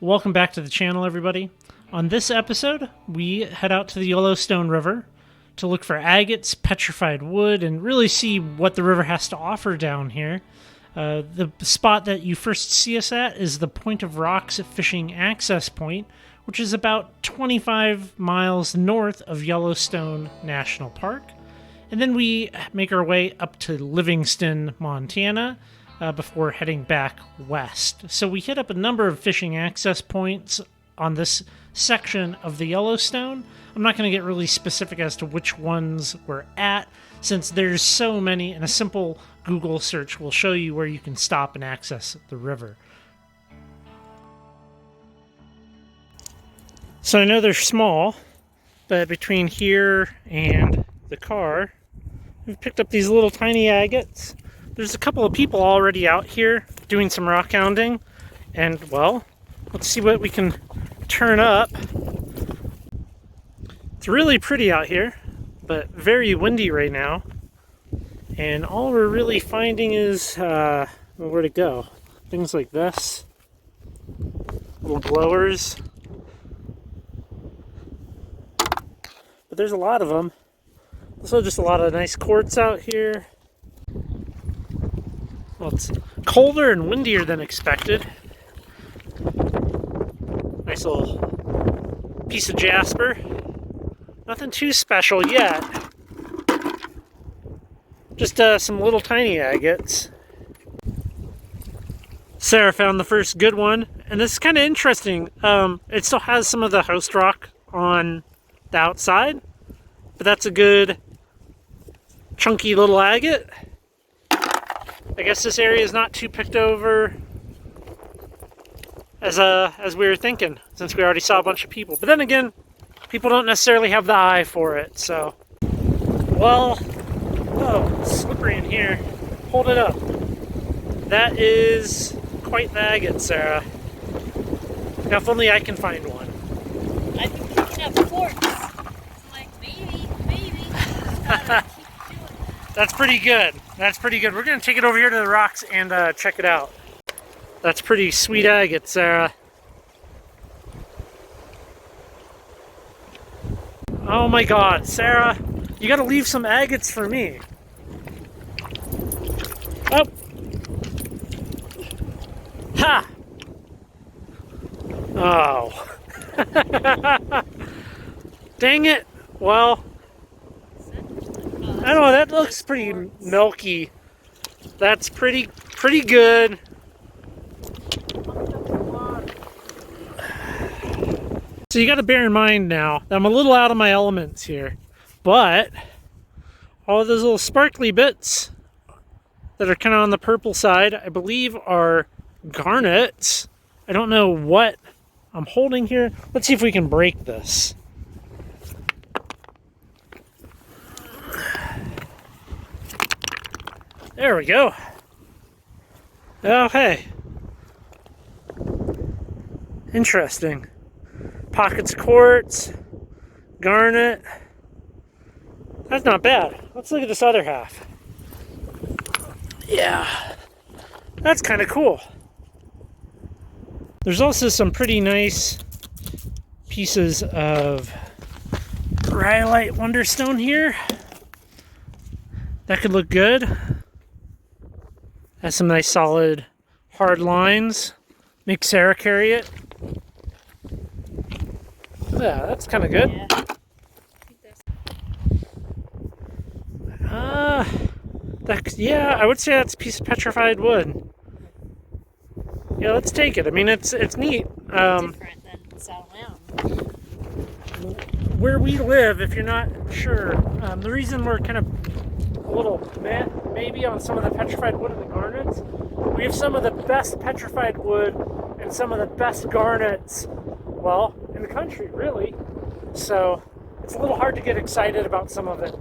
Welcome back to the channel, everybody. On this episode, we head out to the Yellowstone River to look for agates, petrified wood, and really see what the river has to offer down here. The spot that you first see us at is the Point of Rocks Fishing Access Point, which is about 25 miles north of Yellowstone National Park. And then we make our way up to Livingston, Montana, before heading back west. So we hit up a number of fishing access points on this section of the Yellowstone. I'm not going to get really specific as to which ones we're at, since there's so many, and a simple Google search will show you where you can stop and access the river. So I know they're small, but between here and the car, we've picked up these little tiny agates. There's a couple of people already out here doing some rock hounding, and well, let's see what we can turn up. It's really pretty out here, but very windy right now, and all we're really finding is where to go. Things like this, little blowers, but there's a lot of them. Also just a lot of nice quartz out here. Well, it's colder and windier than expected. Nice little piece of jasper. Nothing too special yet. Just some little tiny agates. Sarah found the first good one, and this is kind of interesting. It still has some of the host rock on the outside, but that's a good chunky little agate. I guess this area is not too picked over as we were thinking, since we already saw a bunch of people. But then again, people don't necessarily have the eye for it, so. Well, whoa, it's slippery in here. Hold it up. That is quite the agate, Sarah. Now, if only I can find one. I think you can have quartz. I'm like, maybe. That's pretty good. That's pretty good. We're going to take it over here to the rocks and check it out. That's pretty sweet agate, Sarah. Oh my god, Sarah. You got to leave some agates for me. Oh. Ha! Oh. Dang it. Well, I don't know, that looks pretty milky. That's pretty good. So you got to bear in mind now that I'm a little out of my elements here, but all of those little sparkly bits that are kind of on the purple side, I believe are garnets. I don't know what I'm holding here. Let's see if we can break this. There we go. Oh, hey. Interesting. Pockets of quartz, garnet. That's not bad. Let's look at this other half. Yeah, that's kind of cool. There's also some pretty nice pieces of rhyolite wonderstone here. That could look good. Has some nice solid hard lines. Make Sarah carry it. Yeah, that's kind of good. Yeah, I would say that's a piece of petrified wood. Yeah, let's take it. I mean, it's neat. Different than South Mountain. Where we live, if you're not sure, the reason we're kind of a little meh, maybe on some of the petrified wood and the garnets, we have some of the best petrified wood and some of the best garnets, well, in the country, really. So it's a little hard to get excited about some of it.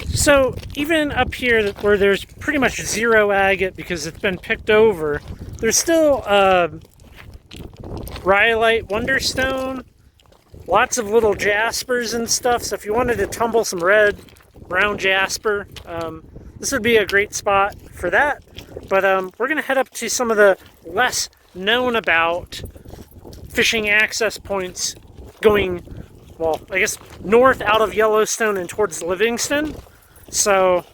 So even up here where there's pretty much zero agate because it's been picked over, there's still rhyolite wonderstone, lots of little jaspers and stuff. So if you wanted to tumble some red, brown jasper, this would be a great spot for that. But we're going to head up to some of the less known about fishing access points going, well, I guess north out of Yellowstone and towards Livingston. So,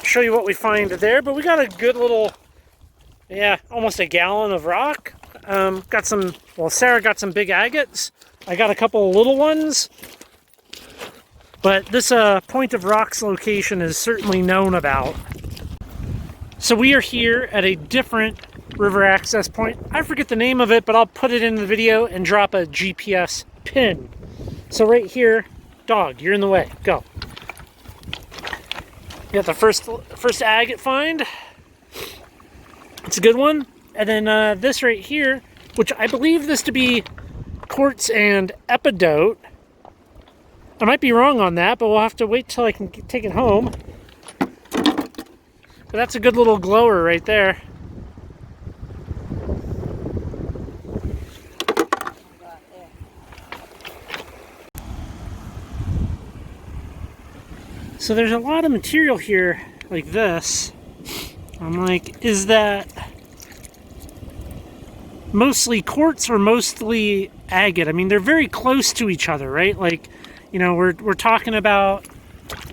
show you what we find there. But we got a good little, yeah, almost a gallon of rock. Got some, well, Sarah got some big agates. I got a couple of little ones. But this point of rocks location is certainly known about. So we are here at a different river access point. I forget the name of it, but I'll put it in the video and drop a GPS pin. So right here, dog, you're in the way. Go. You got the first agate find. It's a good one. And then this right here, which I believe this to be quartz and epidote. I might be wrong on that, but we'll have to wait till I can take it home. But that's a good little glower right there. So there's a lot of material here like this. I'm like, is that mostly quartz or mostly agate? I mean, they're very close to each other, right? Like, you know, we're talking about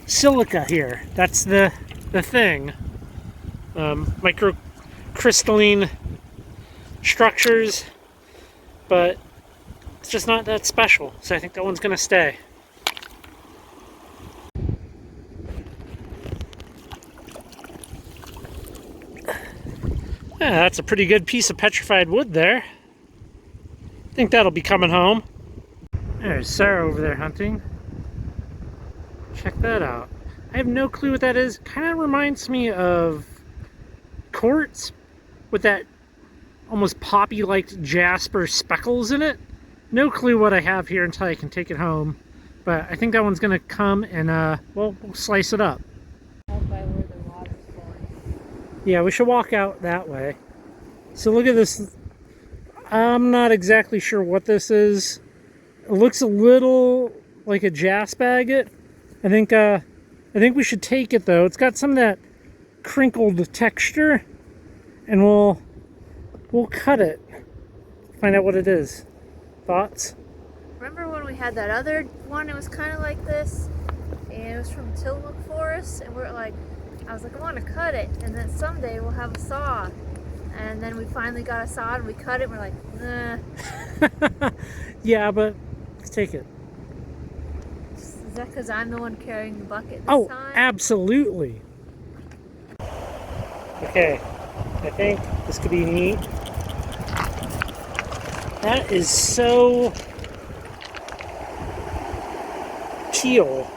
silica here. That's the thing. Microcrystalline structures, but it's just not that special. So I think that one's gonna stay. Yeah, that's a pretty good piece of petrified wood there. I think that'll be coming home. There's Sarah over there hunting. Check that out. I have no clue what that is. Kind of reminds me of quartz with that almost poppy-like jasper speckles in it. No clue what I have here until I can take it home. But I think that one's gonna come and well, we'll slice it up. Out by where the water's flowing. Yeah, we should walk out that way. So look at this. I'm not exactly sure what this is. It looks a little like a jasp agate. I think we should take it though. It's got some of that crinkled texture, and we'll cut it. Find out what it is. Thoughts? Remember when we had that other one? It was kind of like this, and it was from Tillamook Forest, and I was like, I want to cut it, and then someday we'll have a saw. And then we finally got a saw and we cut it, and we're like, nah. Yeah, but let's take it. Is that because I'm the one carrying the bucket this Oh, time? absolutely. Okay, I think this could be neat. That is so teal.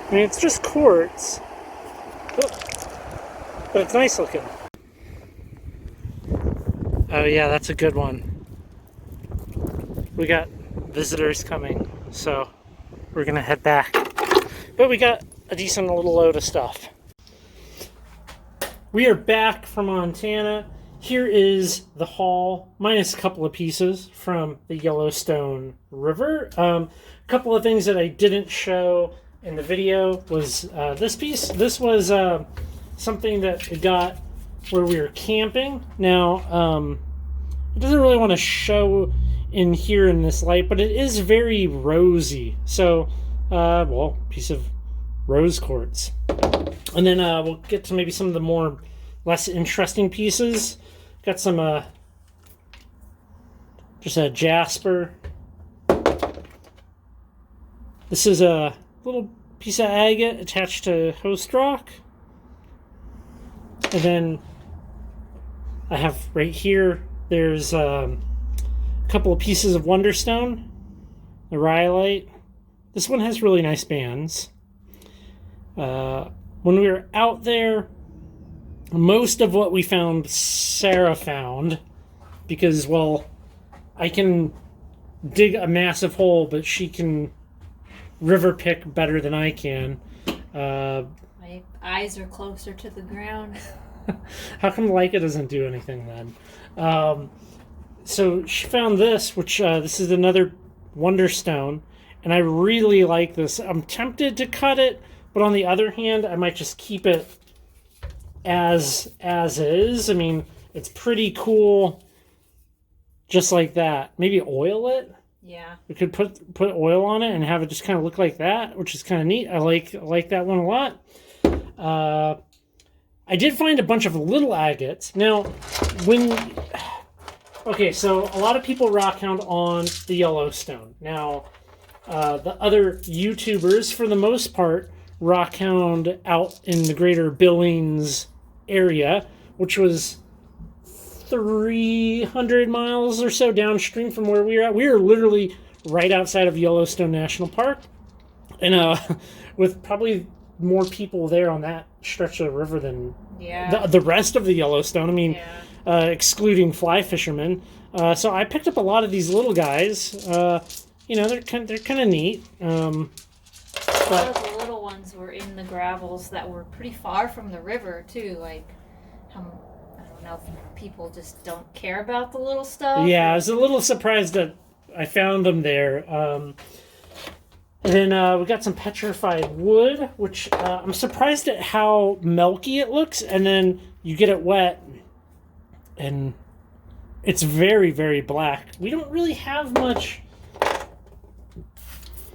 I mean, it's just quartz, but it's nice looking. Oh yeah, that's a good one. We got visitors coming, so we're gonna head back. But we got a decent little load of stuff. We are back from Montana. Here is the haul, minus a couple of pieces from the Yellowstone River. A couple of things that I didn't show in the video was this piece. This was something that we got where we were camping. Now, it doesn't really want to show in here in this light, but it is very rosy. So, well, piece of rose quartz. And then we'll get to maybe some of the more less interesting pieces. Got some, just a jasper. This is a little piece of agate attached to host rock. And then I have right here, there's a couple of pieces of wonderstone, the rhyolite. This one has really nice bands. When we were out there, most of what we found, Sarah found, because, well, I can dig a massive hole, but she can river pick better than I can. My eyes are closer to the ground. How come Leica doesn't do anything then? So she found this, which this is another Wonderstone, and I really like this. I'm tempted to cut it, but on the other hand, I might just keep it as is. I mean, it's pretty cool. Just like that. Maybe oil it. Yeah. We could put oil on it and have it just kind of look like that, which is kind of neat. I like that one a lot. I did find a bunch of little agates. Now, so a lot of people rockhound on the Yellowstone. Now, the other YouTubers, for the most part, rockhound out in the greater Billings area, which was 300 miles or so downstream from where we were at. We were literally right outside of Yellowstone National Park, and with probably more people there on that stretch of the river than the rest of the Yellowstone. I mean, excluding fly fishermen. So I picked up a lot of these little guys. They're kind of neat. But the little ones were in the gravels that were pretty far from the river too. Like, I don't know if people just don't care about the little stuff. Yeah, I was a little surprised that I found them there. And then we got some petrified wood, which I'm surprised at how milky it looks. And then you get it wet, and it's very, very black. We don't really have much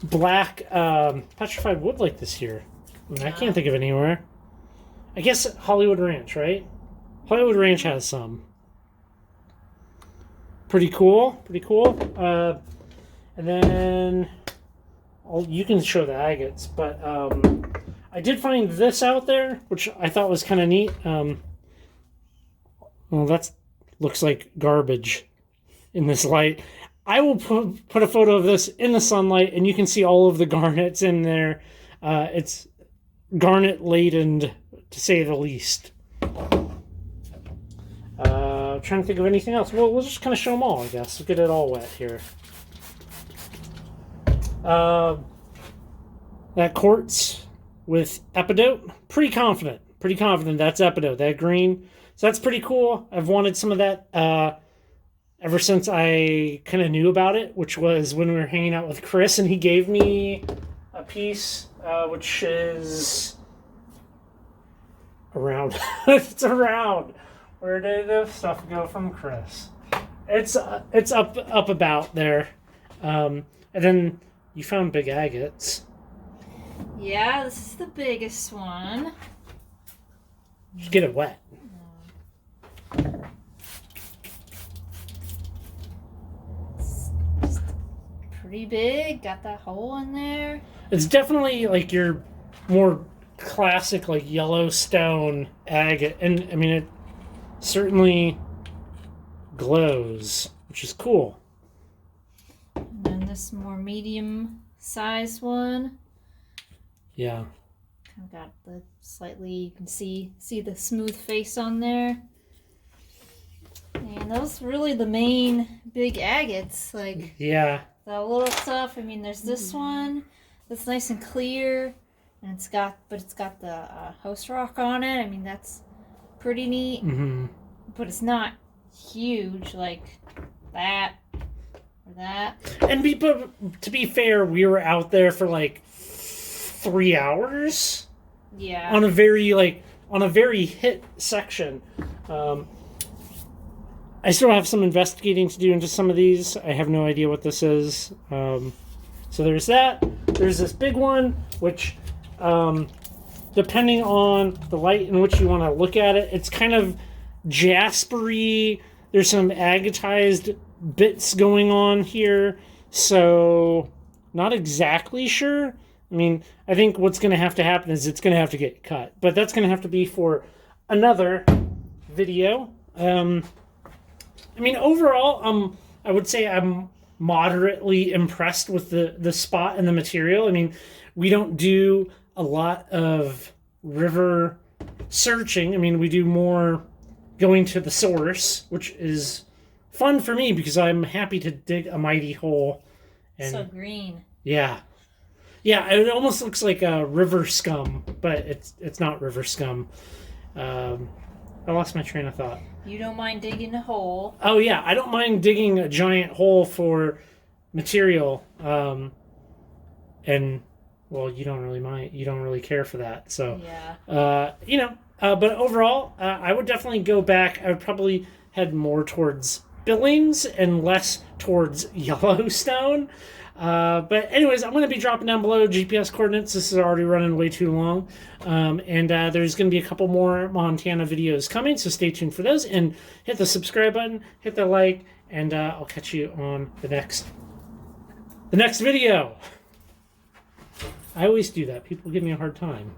black petrified wood like this here. I mean, I can't think of anywhere. I guess Hollywood Ranch, right? Hollywood Ranch has some. Pretty cool. And then you can show the agates, but I did find this out there, which I thought was kind of neat. Well, that looks like garbage in this light. I will put a photo of this in the sunlight, and you can see all of the garnets in there. It's garnet laden, to say the least. Trying to think of anything else. Well, we'll just kind of show them all, I guess. We'll get it all wet here. That quartz with epidote. Pretty confident that's epidote. That green. So that's pretty cool. I've wanted some of that ever since I kind of knew about it, which was when we were hanging out with Chris, and he gave me a piece, which is around. It's around. Where did the stuff go from Chris? It's up about there. And then you found big agates. Yeah, this is the biggest one. Just get it wet. It's pretty big. Got that hole in there. It's definitely like your more classic, like Yellowstone agate, and I mean it certainly glows, which is cool. And then this more medium-sized one. Yeah. I've got the slightly, you can see the smooth face on there. And those really the main big agates. Like, yeah. The little stuff, I mean, there's this one that's nice and clear, and it's got the host rock on it. I mean, that's pretty neat. Mm-hmm. But it's not huge like that or that. And to be fair, we were out there for like 3 hours. Yeah. On a very hit section. I still have some investigating to do into some of these. I have no idea what this is. So there's that. There's this big one, which, depending on the light in which you want to look at it, it's kind of jaspery. There's some agatized bits going on here. So, not exactly sure. I mean, I think what's going to happen is it's going to have to get cut. But that's going to have to be for another video. I mean, overall, I would say I'm moderately impressed with the spot and the material. I mean, we don't do a lot of river searching. I mean, we do more going to the source, which is fun for me because I'm happy to dig a mighty hole. And, so green. Yeah. Yeah, it almost looks like a river scum, but it's not river scum. I lost my train of thought. You don't mind digging a hole. Oh, yeah. I don't mind digging a giant hole for material. And, well, you don't really mind. You don't really care for that. So, yeah. But overall, I would definitely go back. I would probably head more towards Billings and less towards Yellowstone. But anyways, I'm going to be dropping down below GPS coordinates. This is already running way too long. And there's going to be a couple more Montana videos coming, so stay tuned for those. And hit the subscribe button, hit the like, and I'll catch you on the next video. I always do that. People give me a hard time.